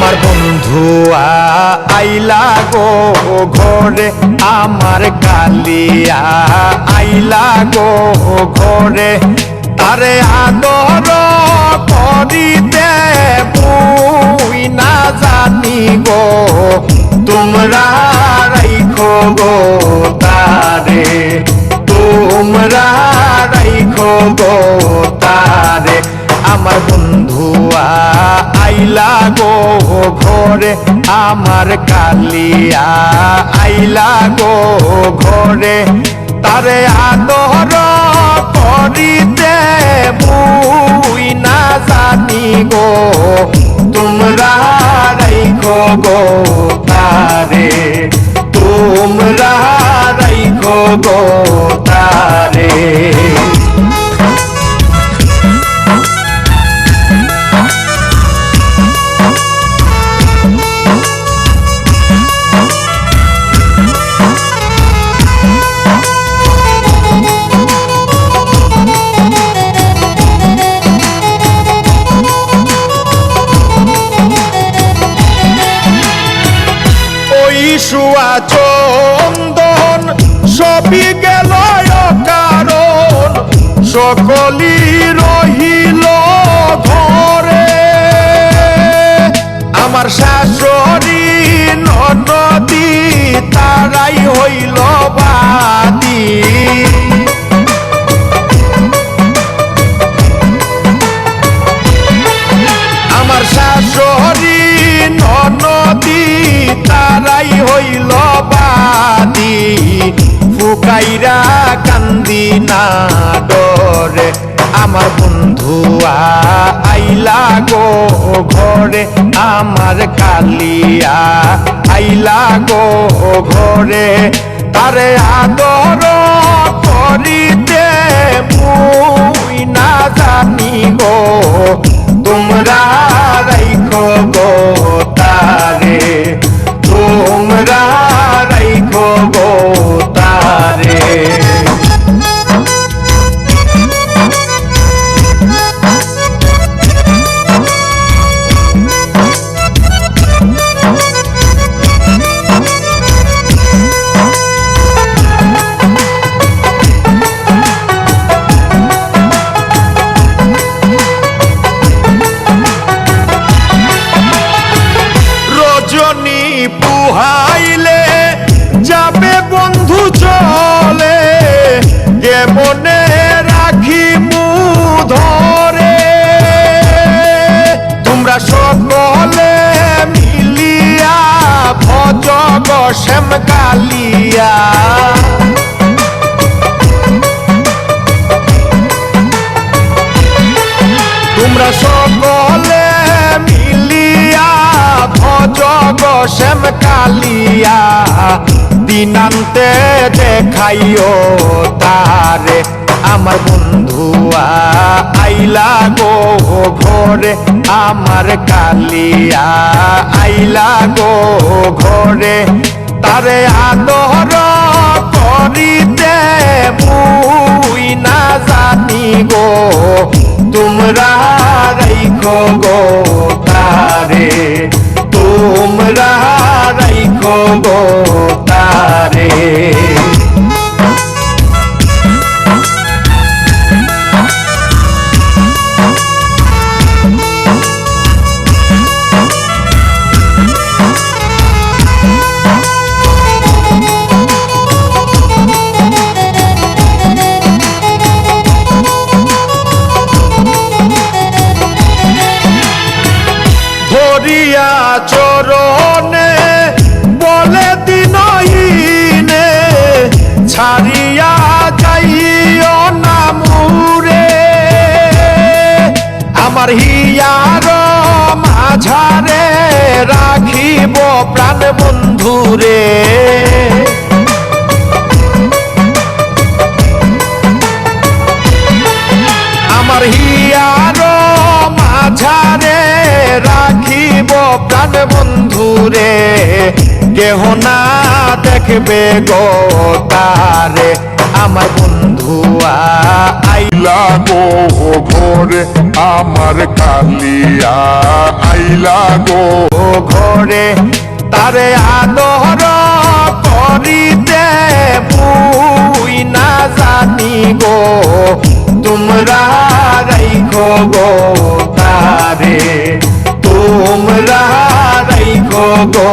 আমার বন্ধু আইলা গো ঘরে, আমার কালিয়া আইলা গো ঘরে, তারে আদর করিতে মুই না জানি গো, তোমরা রাইখো গো তারে, তোমরা রাইখো গো তারে। আমার বন্ধু আইলা গো ঘরে, আমার কালিয়া আইলা গো ঘরে, তারে আদর করিতে মুই না জানি গো, তোমরা রাইখো গো তারে, তোমরা রাইখো গো তারে। সুয়া চন্দন সবই গেল কারণ, সকলি রহিল ঘরে, আমার শাশুড়ি ননদি তারাই হইল বাদী, আমার শাশুড়ি ননদি তারাই হইল বাদী, ফুকাইরা কান্দি না ডরে। আমার বন্ধু আইলা গো ঘরে, আমার কালিয়া আইলা গো ঘরে, তারে আদর করিতে মুই না জানি গো, তোমরা রাইখো গো তারে, তোমরা রাইখো গো তারে। রজনী পুহাইলে যাবে বন্ধু চলে, কেমনে রাখি ধরে, তোমরা সকলে মিলিয়া ভজ গো শ্যাম কালিয়া, তোমরা সকলে মিলিয়া ভজ গো শ্যাম কালিয়া, দিনান্তে দেখাইও তারে। আমার বন্ধু আইলা গো ঘরে, আমার কালিয়া আইলা গো ঘরে, তারে আদর করিতে মুই না জানি গো, তোমরা রাইখো গো তারে, তোমরা রাইখো গো তারে। ধরিয়া চরণে বলে দিনহীনে, ছাড়িয়া যাইও না মুরে, আমার হিয়ার মাঝারে রাখিব প্রাণ বন্ধুরে, আমার হিয়ার মাঝারে রাখিব প্রাণ বন্ধুরে, কেহ না দেখবে গো তারে। আমার বন্ধুয়া আইলা গো ঘরে আমার কালিয়া আইলা গো ও ঘরে তারে আদর করিতে বুই না জানি গো তোমরা রাইখো গো তারে তোমরা রাইখো গো